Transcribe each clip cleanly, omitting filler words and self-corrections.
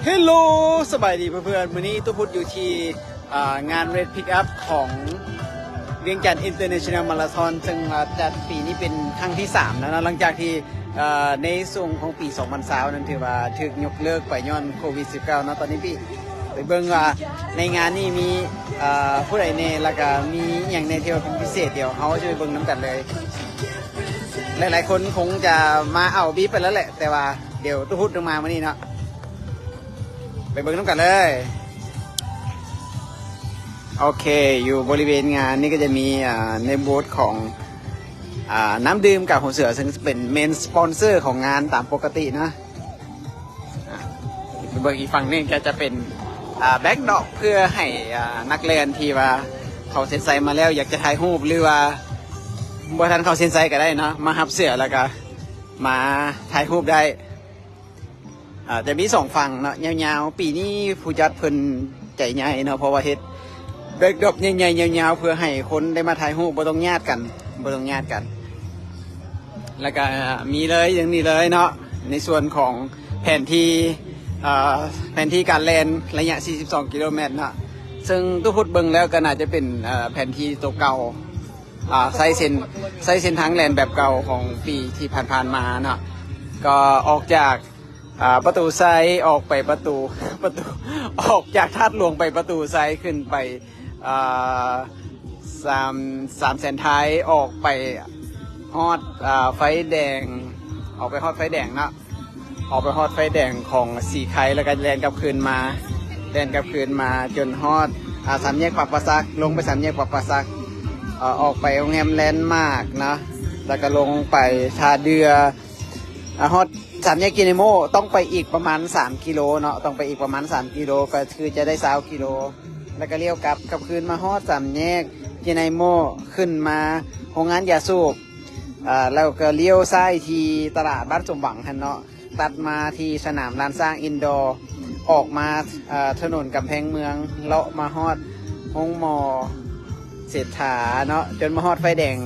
เฮลโลสบายดีเพื่อนๆวันนี้ตุ๊พุทธอยู่ที่งาน Red Pick Up ของเวียงจันทร์ International Marathon ซึ่งจัดปีนี้เป็นครั้งที่3แล้วนะหลังจากที่ในส่วนของปี2020นั้นถือว่าถูกยกเลิกไปย้อนโควิด -19 นะตอนนี้พี่ไปเบิ่งว่าในงานนี้มีผู้ใดเน่แล้วก็มีอย่างในเที่ยวพิเศษเดี๋ยวเขาจะไปเบิ่งน้ำกันเลยหลายๆคนคงจะมาเอาบีบไปแล้วแหละแต่ว่าเดี๋ยวตุ๊พุทธลงมาวันนี้เนาะไปเบิ่งน้ำกันเลยโอเคอยู่บริเวณงานนี่ก็จะมีในบูธของน้ำดื่มกับหัวเสือซึ่งเป็นเมนสปอนเซอร์ของงานตามปกตินะไปเบิ่งอีกฝั่งนึงจะเป็นแบ็กดอกเพื่อให้นักเรียนที่ว่าเขาเซ็นไซมาแล้วอยากจะถ่ายรูปหรือว่าบ่ทันเขาเซ็นไซก็ได้นะมาหับเสือแล้วก็มาถ่ายรูปได้จะมี2ฝั่งเนาะยาวๆปีนี้ผู้จัดเพิ่นใจใหญ่เนาะเพราะว่าเฮ็ดแบ็กดรอปใหญ่ๆยาวๆเพื่อให้คนได้มาถ่ายรูปบ่ต้องญาติกันแล้วก็มีเลยอย่างนี้เลยเนาะในส่วนของแผนที่การแล่นระยะ42กิโลเมตรเนาะซึ่งตู้พุทธเบิ่งแล้วก็น่าจะเป็นแผนที่ตัวเก่าใช้เส้นทางแล่นแบบเก่าของปีที่ผ่านๆมาเนาะก็ออกจากประตูไซออกไปประตูออกจากธาตุหลวงไปประตูไซขึ้นไปสามแสนท้ายออกไปฮอดไฟแดงออกไปฮอดไฟแดงนะออกไปฮอดไฟแดงของสีไข่แล้วก็แลนกลับคืนมาจนฮอดสามแยกปากปราซักลงไปสามแยกปากปราซักออกไปโรงแรมแลนด์มาร์กนะแล้วก็ลงไปท่าเรือฮอดสามแยกกินโมต้องไปอีกประมาณ3กิโลเนาะต้องไปอีกประมาณ3กิโลก็คือจะได้20กิโลแล้วก็เลี้ยวกลับคืนมาฮอดสามแยกกินโมขึ้นมาโรงงานยาสูบแล้วก็เลี้ยวซ้ายที่ตลาดบ้านสมหวังเนาะตัดมาที่สนามลานสร้างอินดอร์ออกมาถนนกำแพงเมืองเลาะมาฮอดห้องมอเศรษฐาเนาะจนมาฮอดไฟแดง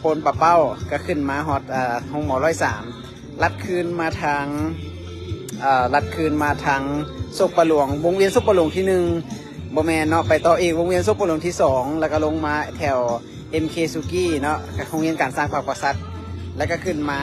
ปนปะเป้าก็ขึ้นมาฮอดห้องมอ103ลัดคืนมาทางโซกปะหลวงวงเวียนโซกปะหลวงที่1บ่แม่นเนาะไปต่ออีกวงเวียนโซกปะหลวงที่2แล้วก็ลงมาแถว MK ซุกี้เนาะกับโรงเรียนการสร้างปากประสักแล้วก็ขึ้นมา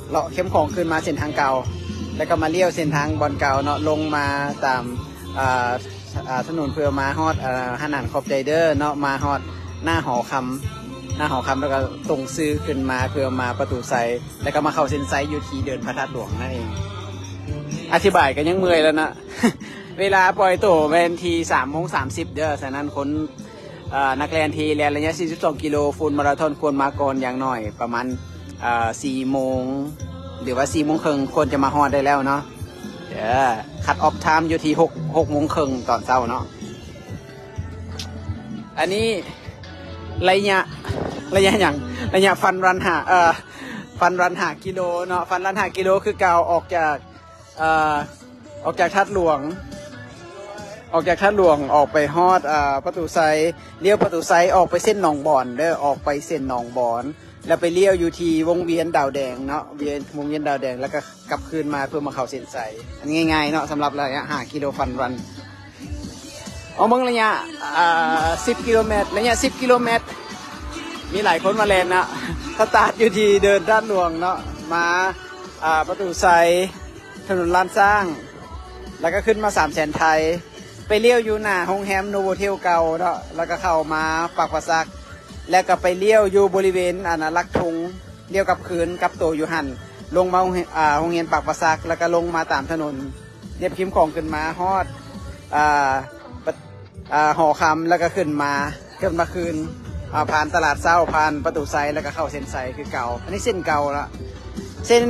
เลาะเข้มของขึ้นมาเส้นทางเก่าแล้วก็มาเลี้ยวเส้นทางบอนเก่าเนาะลงมาตามถนนเพื่อมาฮอดหาดขอบใจเด้อเนาะมาฮอดหน้าหอคำแล้วก็ตรงซื้อขึ้นมาเพื่อมาประตูไซแล้วก็มาเข้าเส้นไซอยู่ที่เดินพระธาตุหลวงนั่นเองอธิบายกันยังเมื่อยแล้วนะ เวลาปล่อยตัวเป็นที3:30เด้อฉะนั้นคนนักเรียนทีเรียนระยะ42กิโลฟูลมาราธอนควรมาก่อนอย่างน้อยประมาณ4 โมงหรือว่า4 โมงครึ่งควรจะมาฮอดได้แล้วเนาะคัดออฟไทม์อยู่ที่6 โมงครึ่งตอนเช้าเนาะอันนี้ระยะฟันรันหากิโลเนาะฟันรันหากิโลคือเก่าออกจากธาตุหลวงออกไปฮอดประตูไซเลี้ยวประตูไซออกไปเส้นหนองบอนเด้อออกไปเส้นหนองบอนแล้วไปเลี้ยวอยู่ที่วงเวียนดาวแดงเนาะวงเวียนดาวแดงแล้วก็กลับคืนมาเพื่อมาเข้าเส้นไซอันง่ายๆเนาะสำหรับระยะ5 กิโลฟันรันเอาเบิ่งระยะ10 กิโลเมตรระยะ10 กิโลเมตรมีหลายคนมาเล่นนะสตาร์ทอยู่ที่เดินด้านหลวงเนาะมาประตูไซถนนลานสร้างแล้วก็ขึ้นมา3แสนไทยไปเลี้ยวอยู่หน้าโรงแรมโนโวเทลเก่าเนาะแล้วก็เข้ามาปากประซักแล้วก็ไปเลี้ยวอยู่บริเวณลักทุงเลี้ยวกับคืนกับโตอยู่หันลงมาโรงเรียนปากประซักแล้วก็ลงมาตามถนนเรียบคิมของขึ้นมาฮอดหอคำแล้วก็ขึ้นมาคืนผ่านตลาดเศร้าผ่านประตูไซแล้วก็เข้าเส้นไซคือเก่าอันนี้เส้นเก่าละเส้น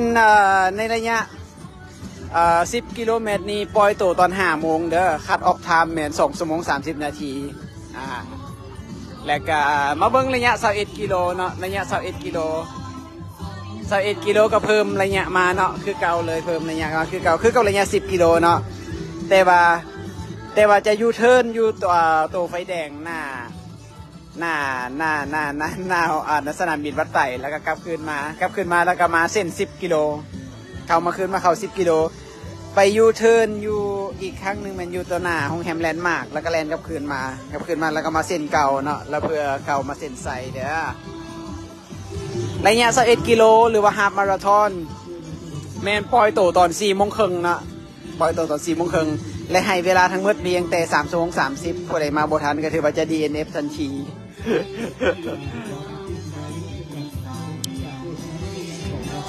ในระยะ10 กิโลเมตรนี้ปล่อยตัวตอน5 โมงเด้อคัดออฟไทม์แมน2 ชั่วโมง 30 นาทีแล้วก็มาเบิ่งระยะ21 กิโลเนาะระยะ21 กิโลก็เพิ่มระยะมาเนาะคือเก่าเลยเพิ่มระยะมาคือเก่าระยะ10 กิโลเนาะแต่ว่าจะยูเทิร์นอยู่ตัวไฟแดงหน้าสนามบินวัดไต่แล้วก็กลับคืนมาแล้วก็มาเส้น10 กิโลเข้า10 กิโล ไปยูเทิร์นอยู่อีกครั้งหนึ่งมันอยู่ตัวหน้าห้องแฮมแลนด์มาร์กแล้วก็แลนด์กลับคืนมาแล้วก็มาเส้นเก่าเนาะแล้วเพื่อเก่ามาเส้นใสเด้อระยะ21กิโลหรือว่าฮาล์ฟมาราธอนแมนปล่อยโตตอน4 โมงครึ่งเนาะปล่อยโตตอน4 โมงครึ่งและให้เวลาทั้งหมดเพียงแต่3 ชั่วโมง 30ผู้ใดมาบ่ทันก็ถือว่าจะ DNF ทันที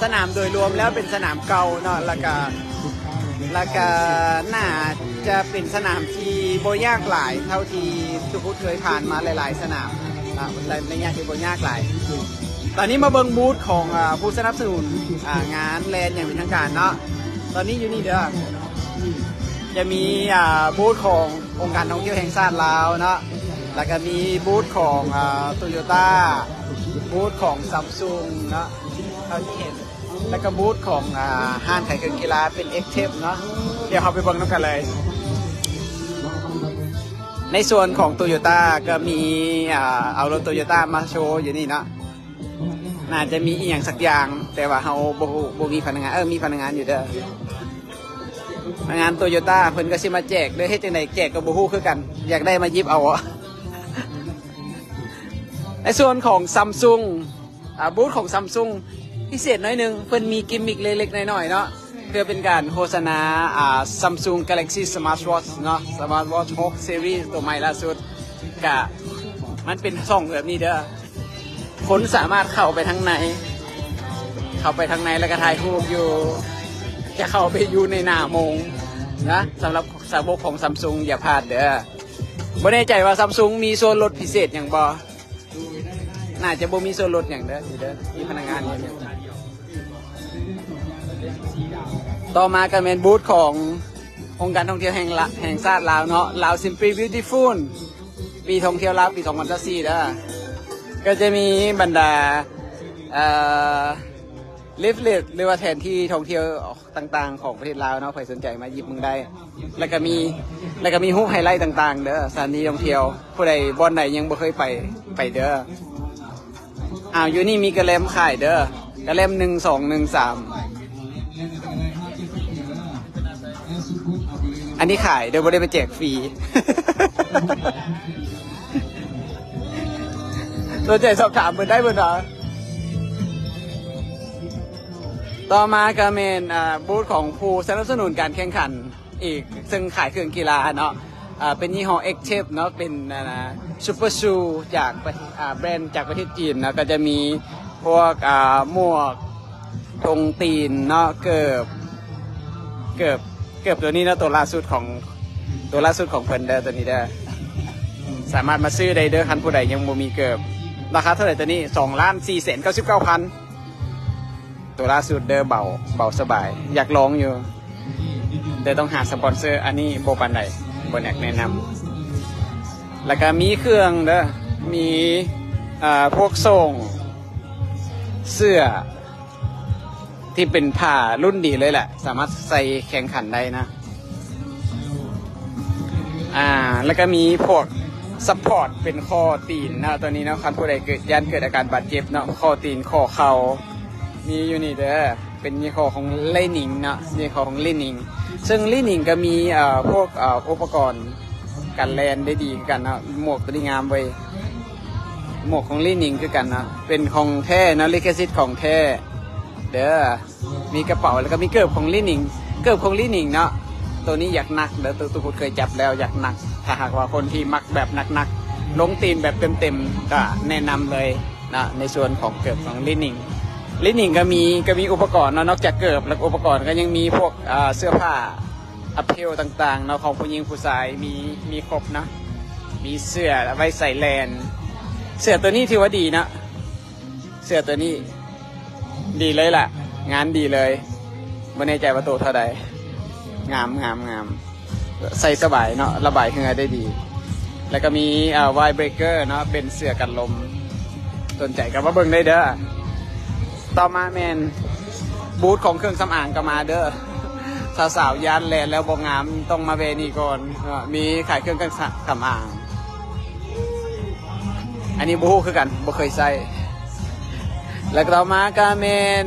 สนามโดยรวมแล้วเป็นสนามเก่าเนาะแล้วก็น่าจะเป็นสนามที่โบยากหลายเท่าที่ทุกคนเคยผ่านมาหลายๆสนามในยากที่โบยากหลายตอนนี้มาเบิ่งบูธของผู้สนับสนุนงานแลนด์อย่างเป็นทางการเนาะตอนนี้อยู่นี่เด้อจะมีบูธขององค์การท่องเที่ยวแห่งชาติลาวเนาะแล้วก็มีบูธของโตโยต้าบูธของซัมซุงเนาะเท่าที่เห็นแล้วก็บูธของห้างขายเครื่องกีฬาเป็น X-Tep เนาะเดี๋ยวเราไปเบิ่งน้ำกันเลยในส่วนของโตโยต้าก็มีเอารถโตโยต้ามาโชว์อยู่นี่เนาะน่าจะมีอีกอย่างสักอย่างแต่ว่าเขาบ่มีพนักงานมีพนักงานอยู่เด้อพนักงานโตโยต้าเพิ่นก็สิมาแจกด้วยให้จังได๋แจกกับบ่ฮู้คือกันอยากได้มายิบเอาในส่วนของซัมซุงบูธของซัมซุงพิเศษน้อยหนึ่งเพิ่นมีกิมมิคเล็กๆน้อยๆเนาะเพื่อเป็นการโฆษณาSamsung Galaxy Smartwatch เนาะ Smartwatch 6 Series ตัวใหม่ล่าสุดกะมันเป็นช่องแบบนี้เด้อคนสามารถเข้าไปทางในแล้วก็ถ่ายรูปอยู่จะเข้าไปอยู่ในหน้าโมงนะสำหรับสาวกของ Samsung อย่าพลาดเด้อบ่แน่ใจว่า Samsung มีส่วนลดพิเศษอย่างบ่น่าจะบ่มีส่วนลดอย่างเด้อมีพนักงานอยู่ต่อมาก็เป็นบูธขององค์การท่องเที่ยวแห่งชาติลาวเนาะลาว Simply Beautiful ปีท่องเที่ยวลาวปี2024เด้อก็จะมีบรรดาลิฟเลตหรือว่าแผนที่ท่องเที่ยวต่างๆของประเทศลาวเนาะใครสนใจมาหยิบมึงได้แล้วก็มีรูปไฮไลท์ต่างๆเด้อสถานที่ท่องเที่ยวผู้ใดบ่อนใดยังบ่เคยไปเด้ออยู่นี่มีกระเล่มขายเด้อกระเล่ม1213อันนี้ขายโดยไม่ได้ไปแจกฟรี ตัวใจสอบถามเพิ่นได้เพิ่นเหรอต่อมาก็เป็นบูธของผู้สนับสนุนการแข่งขันอีกซึ่งขายเครื่องกีฬาเนาะเป็นยี่ห้อ X-Tep เนาะเป็นซูเปอร์ชูจากแบรนด์จากประเทศจีนนะก็จะมีพวกหมวกตรงตีนเนาะเกือบตัวนี้นะตัวล่าสุดของเพิ่นเด้อตัวนี้เด้อสามารถมาซื้อได้เด้อคันผู้ใดยังบ่มีเกือบราคาเท่าไหร่ตัวนี้2,499,000ตัวล่าสุดเด้อเบาสบายอยากลองอยู่แต่ต้องหาสปอนเซอร์อันนี้บ่ปานใดบ่อยากแนะนำแล้วก็มีเครื่องเด้อมีพวกส่งเสื้อที่เป็นผ้ารุ่นดีเลยแหละสามารถใส่แข่งขันได้นะแล้วก็มีพวกซัพพอร์ตเป็นข้อตีนนะตัวนี้นะคันผู้ใดเกิดอาการบาดเจ็บเนาะข้อตีนข้อเข่ามีอยู่นี่เด้อเป็นยี่ห้อของเลนิงเนาะยี่ห้อของเลนิงซึ่งเลนิงก็มีพวกอุปกรณ์กันแลนได้ดีกันนะหมวกตัวนี้งามเว้ยหมวกของเลนิงคือกันนะเป็นของแท้นะลิขสิทธิ์ของแท้เด้อมีกระเป๋าแล้วก็มีเกิบของเลนิงเนาะตัวนี้อยากหนักเด้อตัวคุณเคยจับแล้วอยากหนักถ้าหากว่าคนที่มักแบบหนักลงตีนแบบเต็มก็แนะนำเลยนะในส่วนของเกิบของเลนิงก็มีอุปกรณ์เนาะนอกจากเกิบแล้วอุปกรณ์ก็ยังมีพวกเสื้อผ้าอัพเพลต่างๆเนาะของผู้หญิงผู้ชายมีครบนะมีเสื้อไว้ใส่แลนเสื้อตัวนี้ถือว่าดีนะเสื้อตัวนี้ดีเลยล่ะงานดีเลยไม่แน่ใจว่าโตเท่าใดงามใส่สบายเนาะระบายเหงื่อได้ดีแล้วก็มีไวเบรกเกอร์เนาะเป็นเสื้อกันลมสนใจก็มาเบิ่งได้เด้อต่อมาแมนบูธของเครื่องสำอางก็มาเด้อสาวๆยานแลนแล้วบ่งามต้องมาเวนี่ก่อนมีขายเครื่องสำอางอันนี้บูธคือกันบ่เคยใส่แล้วต่อมาก็แมน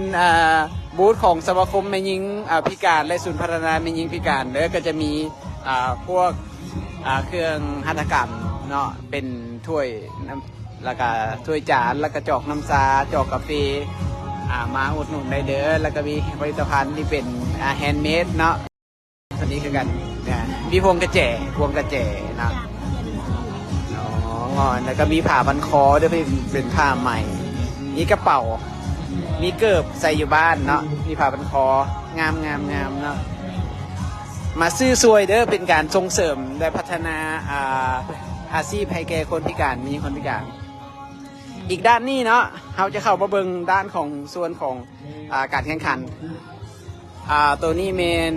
บู บูธของสมาคมแม่หญิงพิการและศูนย์พัฒนาแม่หญิงพิการเด้อก็จะมีพวกเครื่องหัตถกรรมเนาะเป็นถ้วยน้ำแล้วก็ถ้วยจานแล้วก็จอกน้ำชาจอกกาแฟมาอุดหนุนได้เด้อแล้วก็มีผลิตภัณฑ์ที่เป็นแฮนด์เมดเนาะอันนี้คือกันเนี่ยมีพวงกระแจเนาะแล้วก็มีผ้าพันคอด้วยเป็นผ้าใหม่มีกระเป๋ามีเกิบใส่อยู่บ้านเนาะมีผ้าพันคองามเนาะมาซื้อซวยเด้อเป็นการส่งเสริมและพัฒนาอาชีพให้แก่คนพิการมีคนพิการอีกด้านนี้เนาะเราจะเข้ามาเบิ่งด้านของส่วนของการแข่งขันตัวนี้เมน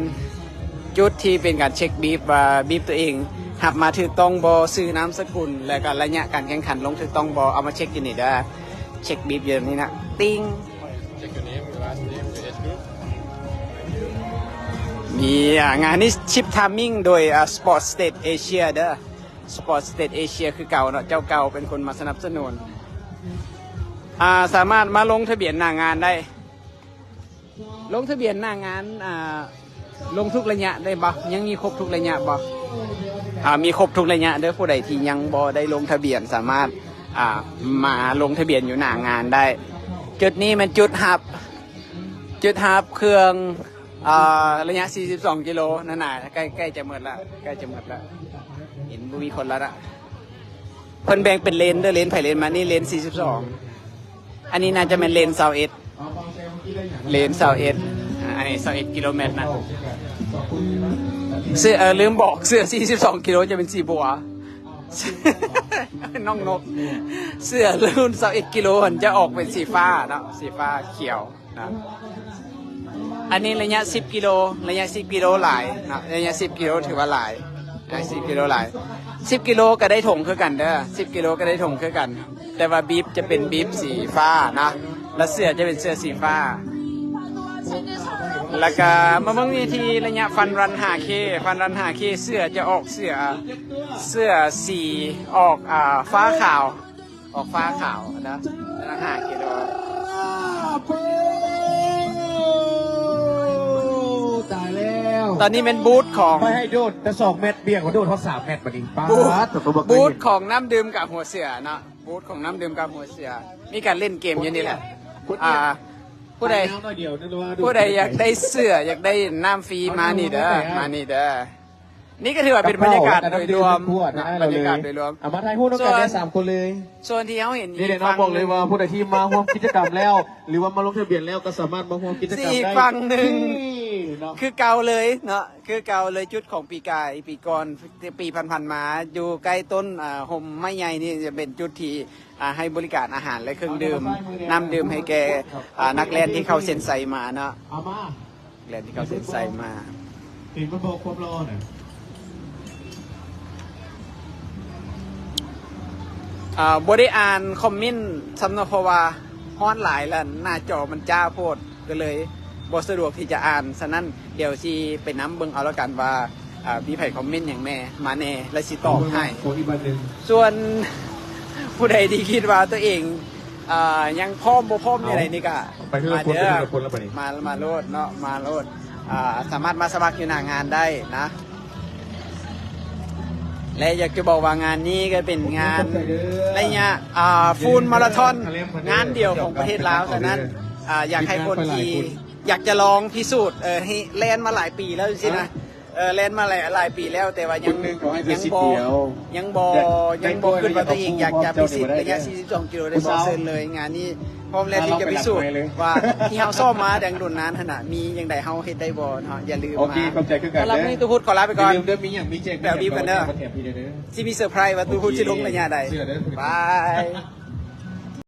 จุดที่เป็นการเช็คบีบตัวเองหับมาถือต้องบอซื้อน้ำสกุลแล้วก็ระยะการแข่งขันลงถือต้องบอเอามาเช็คอยู่นี่ได้เช็คบีบอย่างนี้นะติ้งมีงานนี้ชิปทามมิ่งโดยSport State Asia เด้อ Sport State Asia คือเก่าเนาะเจ้าเก่าเป็นคนมาสนับสนุนสามารถมาลงทะเบียนหน้างานได้ลงทะเบียนหน้างานลงทุกระยะได้บ่ยังมีครบทุกระยะบ่มีครบทุกระยะเด้อผู้ใดที่ยังบ่ได้ลงทะเบียนสามารถมาลงทะเบียนอยู่หน้างานได้จุดนี้มันจุดฮับเครื่องระยะ42กิโลนั่นน่ะใกล้จะหมดละเห็นบ่มีคนแล้วนะเพิ่นแบ่งเป็นเลนเด้อเลนไผเลนมานี่เลน42อันนี้น่าจะเป็นเลน21เลน21อันนี้21กิโลเมตรนะเสื้อลืมบอกเสื้อ42กิโลจะเป็นสีบัวน้องนกเสื้อรุ่น21กิโลมันจะออกเป็นสีฟ้าเนาะสีฟ้าเขียวนะอันนี้ระยะ10กิโลหลายนะระยะ10กิโลถือว่าหลาย10กิโลหลาย10กิโลก็ได้ถงคือกันเด้อ10กิโลก็ได้ถงคือกันแต่ว่าบีบจะเป็นบีบสีฟ้านะแล้วเสื้อจะเป็นเสื้อสีฟ้าแล้วก็มาเบิ่งวิธีระยะฟันรัน 5K เสื้อจะออกเสื้อสีออกฟ้าขาวนะ5กิโลตายแล้ว ตอนนี้เป็นบูธของไม่ให้โดดแต่2 เม็ดเบี่ยงกว่าโดดเขา3 เม็ดบัดนี้ป้าบูธของน้ำดื่มกับหัวเสือเนาะบูธของน้ำดื่มกับหัวเสือมีการเล่นเกมอยู่นี่แหละผู้ใดอยากได้เสื้ออยากได้น้ำฟรีมานี่เด้อนี่ก็ถือว่าเป็นบรรยากาศโดยรวมบรรยากาศโดยรวมมาไทยพูดกันได้3 คนเลยส่วนที่เขาเห็นนี่เดี๋ยวน้องบอกเลยว่าผู้ใดที่มาร่วมกิจกรรมแล้วหรือว่ามาลงทะเบียนแล้วก็สามารถมาร่วมกิจกรรมได้อีกฝั่งหนึ่งคือเก่าเลยเนาะคือเก่าเลยจุดของปีกายปีก่อนปีพันมาอยู่ใกล้ต้นห่มไม้ใหญ่นี่จะเป็นจุดที่ให้บริการอาหารและเครื่องดื่มน้ำดื่มให้แก่นักเรียนที่เขาเซ็นไซมาเนาะนักเรียนที่เขาเซ็นไซมาเห็นมันบอกความรอหน่อยบริอ่านคอมเมนต์สำนักเพราะว่าฮ้อนหลายแล้วหน้าจอมันจ้าโพดก็เลยบ่สะดวกที่จะอ่านฉะนั้นเดี๋ยวที่ไปน้ำเบิ่งเอาแล้วกันว่ามีไผ่คอมเมนต์อย่างแม่มาแน่และสิตอบให้ส่วนผู้ใดที่คิดว่าตัวเองยังพร้อมบ่พร้อมอะไรนี่ก็มาเด้อมาโลดเนาะมาโลดสามารถมาสมัครอยู่หน้างานได้นะและอยากจะบอกว่างานนี้ก็เป็นงานระยะฟูลมาราธอนงานเดียวของประเทศลาวฉะนั้นอยากให้คนที่อยากจะลองพิสูจน์ให้แล่นมาหลายปีแล้วจริงๆนะแล่นมาหลายปีแล้วแต่ว่ายังบขึ้นมาตัวเองอยากจะพิสูจน์ระยะ42กิโลได้บ่เซินเลยงานนี้พร้อมแล้วที่จะพิสูจน์ว่าที่เฮาซ้อมมาดังดุนนั้นขนาดมียังไดเฮาเฮ็ดได้บ่เนาะอย่าลืมมาแล้วนี่ตูพูดขอลาไปก่อนเดี๋ยวมีอย่างมีแจกแบบบีบกันเด้อสิมีเซอร์ไพรส์ว่าตูพูดสิลงระยะใดบาย